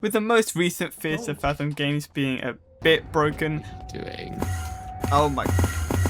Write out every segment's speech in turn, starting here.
With the most recent Fears of Fathom games being a bit broken. Oh my.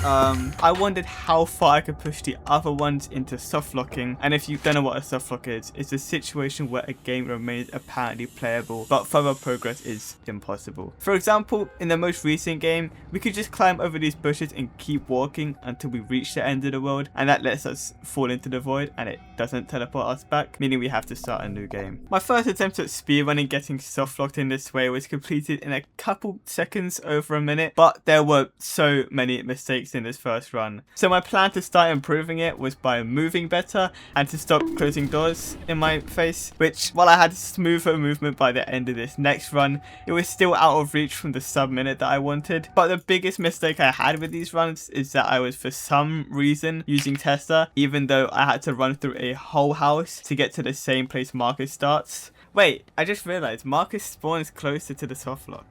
I wondered how far I could push the other ones into softlocking, and if you don't know what a softlock is, it's a situation where a game remains apparently playable, but further progress is impossible. For example, in the most recent game, we could just climb over these bushes and keep walking until we reach the end of the world, and that lets us fall into the void and it doesn't teleport us back, meaning we have to start a new game. My first attempt at speedrunning getting softlocked in this way was completed in a couple seconds over a minute, but there were so many mistakes in this first run. So my plan to start improving it was by moving better and to stop closing doors in my face, which while I had smoother movement by the end of this next run, it was still out of reach from the sub-minute that I wanted. But the biggest mistake I had with these runs is that I was for some reason using Testa, even though I had to run through a whole house to get to the same place Marcus starts. Wait, I just realized Marcus spawns closer to the softlock.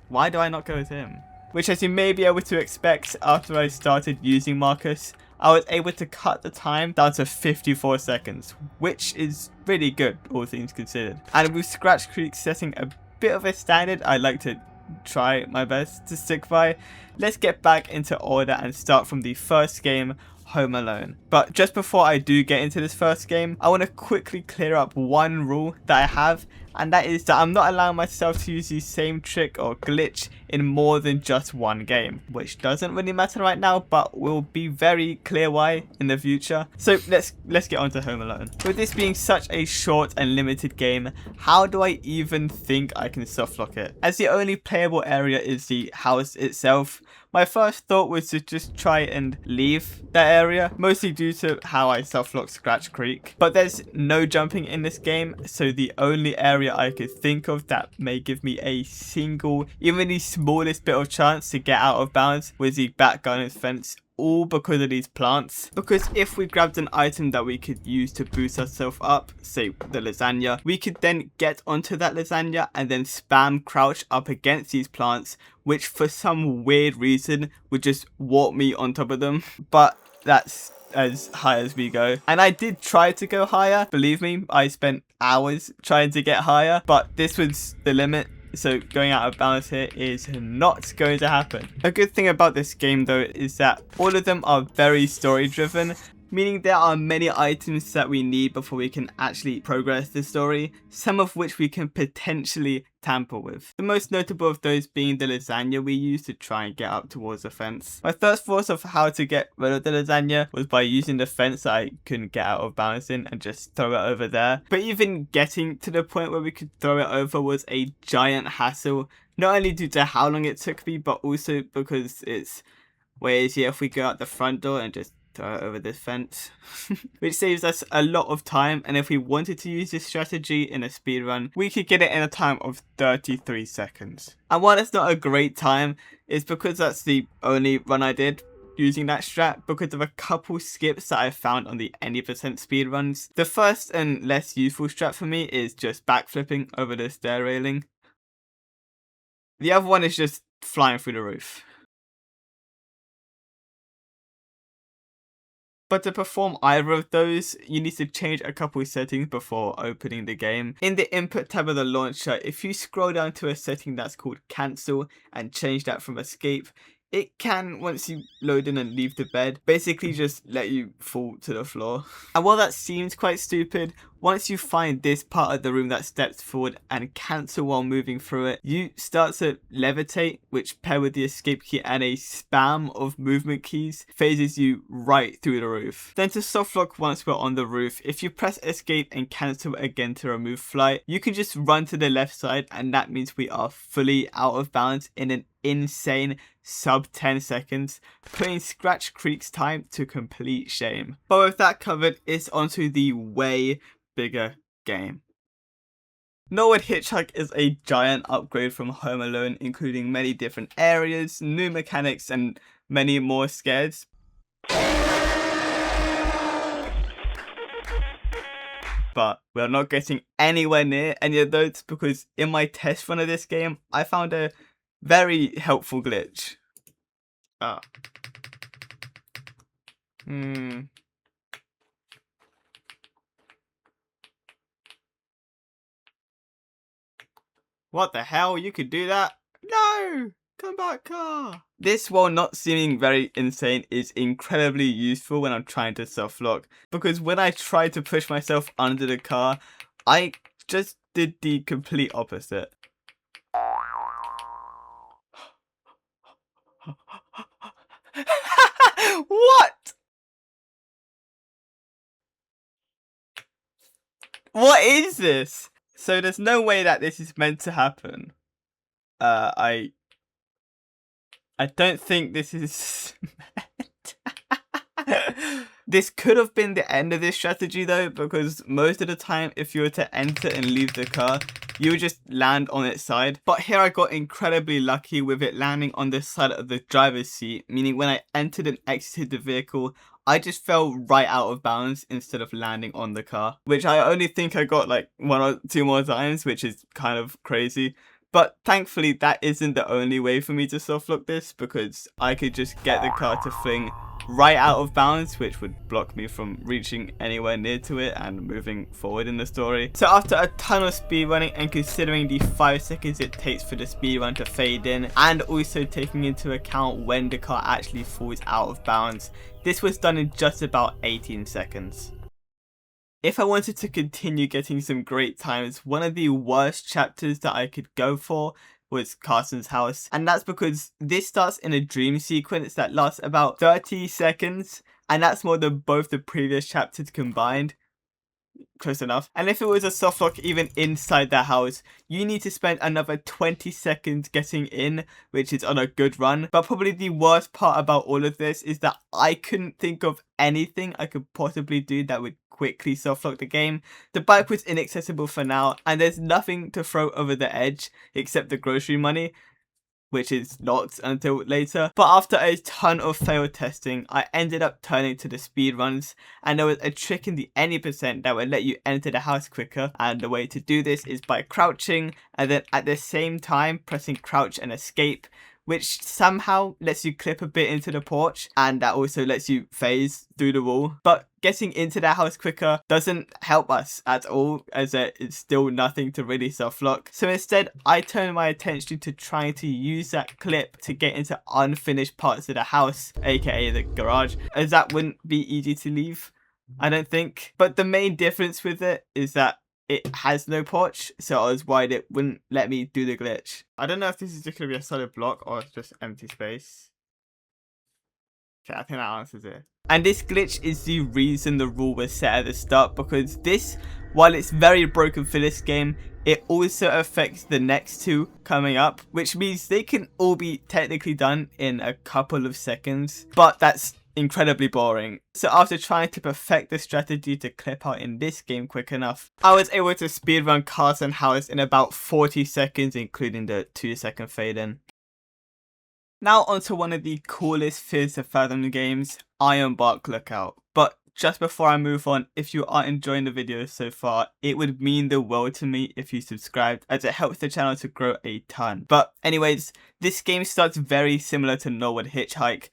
Why do I not go with him? Which, as you may be able to expect, after I started using Marcus, I was able to cut the time down to 54 seconds, which is really good, all things considered. And with Scratch Creek setting a bit of a standard I'd like to try my best to stick by, let's get back into order and start from the first game, Home Alone. But just before I do get into this first game, I want to quickly clear up one rule that I have, and that is that I'm not allowing myself to use the same trick or glitch in more than just one game, which doesn't really matter right now, but will be very clear why in the future. So let's get on to Home Alone. With this being such a short and limited game, how do I even think I can softlock it? As the only playable area is the house itself, my first thought was to just try and leave that area, mostly due to how I softlocked Scratch Creek. But there's no jumping in this game, so the only area I could think of that may give me a single, even the smallest bit of chance to get out of bounds was the back garden's fence, all because of these plants. Because if we grabbed an item that we could use to boost ourselves up, say the lasagna, we could then get onto that lasagna and then spam crouch up against these plants, which for some weird reason would just warp me on top of them. But that's as high as we go. And I did try to go higher, believe me, I spent hours trying to get higher, but this was the limit. So going out of bounds here is not going to happen. A good thing about this game though is that all of them are very story driven, meaning there are many items that we need before we can actually progress the story, some of which we can potentially tamper with. The most notable of those being the lasagna we used to try and get up towards the fence. My first thought of how to get rid of the lasagna was by using the fence that I couldn't get out of bounds in and just throw it over there. But even getting to the point where we could throw it over was a giant hassle, not only due to how long it took me, but also because it's way easier if we go out the front door and just throw it over this fence, which saves us a lot of time. And if we wanted to use this strategy in a speedrun, we could get it in a time of 33 seconds. And while it's not a great time, it's because that's the only run I did using that strat, because of a couple skips that I found on the any percent speedruns. The first and less useful strat for me is just backflipping over the stair railing. The other one is just flying through the roof. But to perform either of those, you need to change a couple settings before opening the game. In the input tab of the launcher, if you scroll down to a setting that's called cancel and change that from escape, it can, once you load in and leave the bed, basically just let you fall to the floor. And while that seems quite stupid, once you find this part of the room that steps forward and cancel while moving through it, you start to levitate, which paired with the escape key and a spam of movement keys phases you right through the roof. Then to softlock once we're on the roof, if you press escape and cancel again to remove flight, you can just run to the left side, and that means we are fully out of bounds in an insane sub 10 seconds, putting Scratch Creek's time to complete shame. But with that covered, it's onto the way bigger game. Norwood Hitchhike is a giant upgrade from Home Alone, including many different areas, new mechanics, and many more scares. But we're not getting anywhere near any of those, because in my test run of this game, I found a very helpful glitch. What the hell? You could do that? No! Come back, car! This, while not seeming very insane, is incredibly useful when I'm trying to soft lock. Because when I tried to push myself under the car, I just did the complete opposite. What? What is this? So there's no way that this is meant to happen. I don't think this is meant. This could have been the end of this strategy though, because most of the time if you were to enter and leave the car, you would just land on its side. But here I got incredibly lucky with it landing on the side of the driver's seat, meaning when I entered and exited the vehicle, I just fell right out of bounds instead of landing on the car, which I only think I got like 1 or 2 more times, which is kind of crazy. But thankfully that isn't the only way for me to softlock this, because I could just get the car to fling right out of bounds, which would block me from reaching anywhere near to it and moving forward in the story. So after a ton of speedrunning and considering the 5 seconds it takes for the speedrun to fade in, and also taking into account when the car actually falls out of bounds, this was done in just about 18 seconds. If I wanted to continue getting some great times, one of the worst chapters that I could go for was Carson's house, and that's because this starts in a dream sequence that lasts about 30 seconds, and that's more than both the previous chapters combined. Close enough. And if it was a softlock even inside the house, you need to spend another 20 seconds getting in, which is on a good run. But probably the worst part about all of this is that I couldn't think of anything I could possibly do that would quickly softlock the game. The bike was inaccessible for now, and there's nothing to throw over the edge except the grocery money, which is not until later. But after a ton of failed testing, I ended up turning to the speedruns, and there was a trick in the any percent that would let you enter the house quicker, and the way to do this is by crouching and then at the same time pressing crouch and escape, which somehow lets you clip a bit into the porch, and that also lets you phase through the wall. But getting into the house quicker doesn't help us at all, as there is still nothing to really softlock. So instead, I turned my attention to trying to use that clip to get into unfinished parts of the house, aka the garage, as that wouldn't be easy to leave, I don't think. But the main difference with it is that it has no porch, so I was worried it wouldn't let me do the glitch. I don't know if this is just going to be a solid block or just empty space. Okay, I think that answers it. And this glitch is the reason the rule was set at the start, because this, while it's very broken for this game, it also affects the next 2 coming up, which means they can all be technically done in a couple of seconds, but that's incredibly boring. So after trying to perfect the strategy to clip out in this game quick enough, I was able to speedrun Carson's house in about 40 seconds, including the 2-second fade in. Now onto one of the coolest fears to Fathom games, Iron Bark Lookout. But just before I move on, if you are enjoying the video so far, it would mean the world to me if you subscribed, as it helps the channel to grow a ton. But anyways, this game starts very similar to Norwood Hitchhike,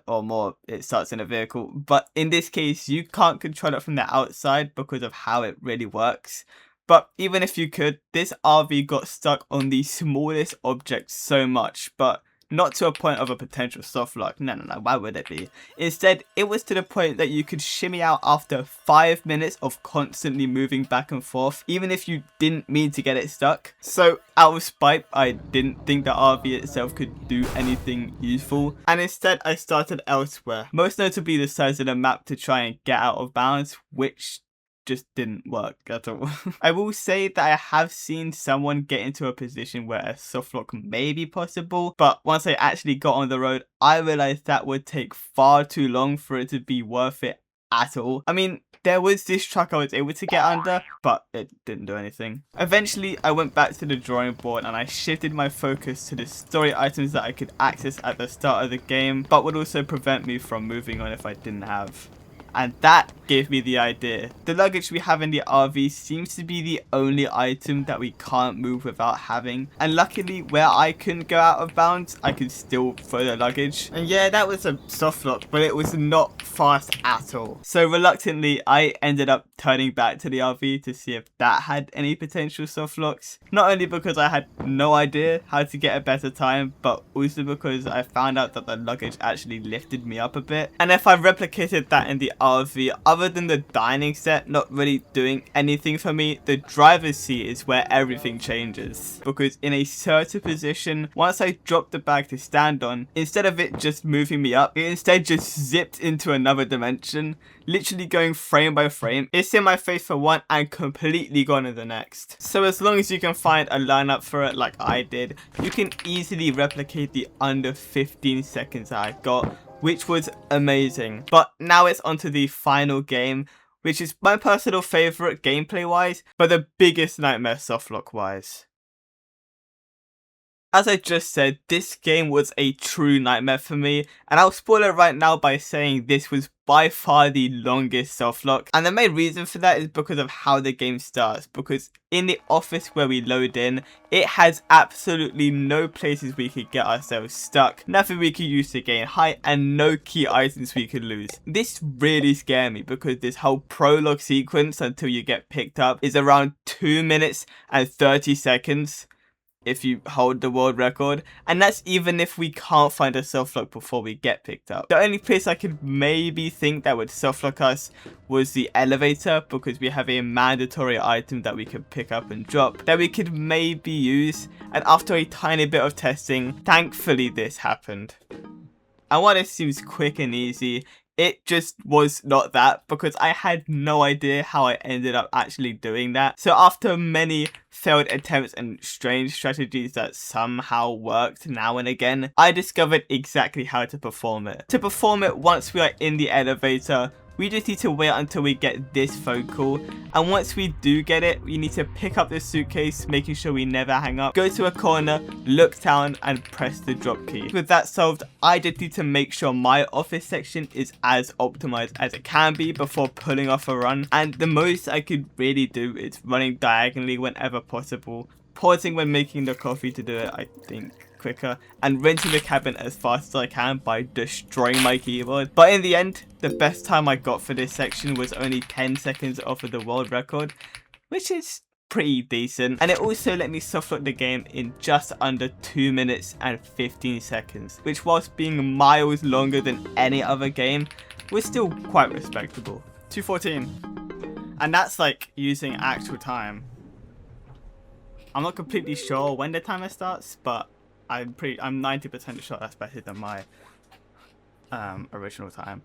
or more, it starts in a vehicle, but in this case you can't control it from the outside because of how it really works. But even if you could, this RV got stuck on the smallest object so much, but not to a point of a potential softlock. No, why would it be? Instead, it was to the point that you could shimmy out after 5 minutes of constantly moving back and forth, even if you didn't mean to get it stuck. So out of spite, I didn't think the RV itself could do anything useful, and instead I started elsewhere, most notably the size of the map to try and get out of bounds, which just didn't work at all. I will say that I have seen someone get into a position where a softlock may be possible, but once I actually got on the road, I realized that would take far too long for it to be worth it at all. I mean, there was this truck I was able to get under, but it didn't do anything. Eventually, I went back to the drawing board and I shifted my focus to the story items that I could access at the start of the game, but would also prevent me from moving on if I didn't have. and that gave me the idea. The luggage we have in the RV seems to be the only item that we can't move without having, and luckily where I couldn't go out of bounds, I could still throw the luggage. And yeah, that was a soft lock, but it was not fast at all. So reluctantly, I ended up turning back to the RV to see if that had any potential soft locks. Not only because I had no idea how to get a better time, but also because I found out that the luggage actually lifted me up a bit. And if I replicated that in the RV, other than the dining set not really doing anything for me, the driver's seat is where everything changes. Because in a certain position, once I dropped the bag to stand on, instead of it just moving me up, it instead just zipped into another dimension, literally going frame by frame. It's in my face for one and completely gone in the next. So as long as you can find a lineup for it like I did, you can easily replicate the under 15 seconds that I got, which was amazing. But now it's onto the final game, which is my personal favourite gameplay wise, but the biggest nightmare softlock wise. As I just said, this game was a true nightmare for me, and I'll spoil it right now by saying this was by far the longest softlock. And the main reason for that is because of how the game starts, because in the office where we load in, it has absolutely no places we could get ourselves stuck, nothing we could use to gain height, and no key items we could lose. This really scared me because this whole prologue sequence until you get picked up is around 2 minutes and 30 seconds. If you hold the world record, and that's even if we can't find a softlock before we get picked up. The only place I could maybe think that would softlock us was the elevator, because we have a mandatory item that we could pick up and drop that we could maybe use, and after a tiny bit of testing, thankfully this happened. And while this seems quick and easy, it just was not that, because I had no idea how I ended up actually doing that. So after many failed attempts and strange strategies that somehow worked now and again, I discovered exactly how to perform it. To perform it, once we are in the elevator, we just need to wait until we get this phone call, and once we do get it, we need to pick up the suitcase, making sure we never hang up, go to a corner, look down, and press the drop key. With that solved, I just need to make sure my office section is as optimized as it can be before pulling off a run, and the most I could really do is running diagonally whenever possible, pausing when making the coffee to do it, I think quicker, and renting the cabin as fast as I can by destroying my keyboard. But in the end, the best time I got for this section was only 10 seconds off of the world record, which is pretty decent, and it also let me softlock the game in just under 2 minutes and 15 seconds, which whilst being miles longer than any other game, was still quite respectable. 2:14, and that's like using actual time. I'm not completely sure when the timer starts, but I'm 90% sure that's better than my original time.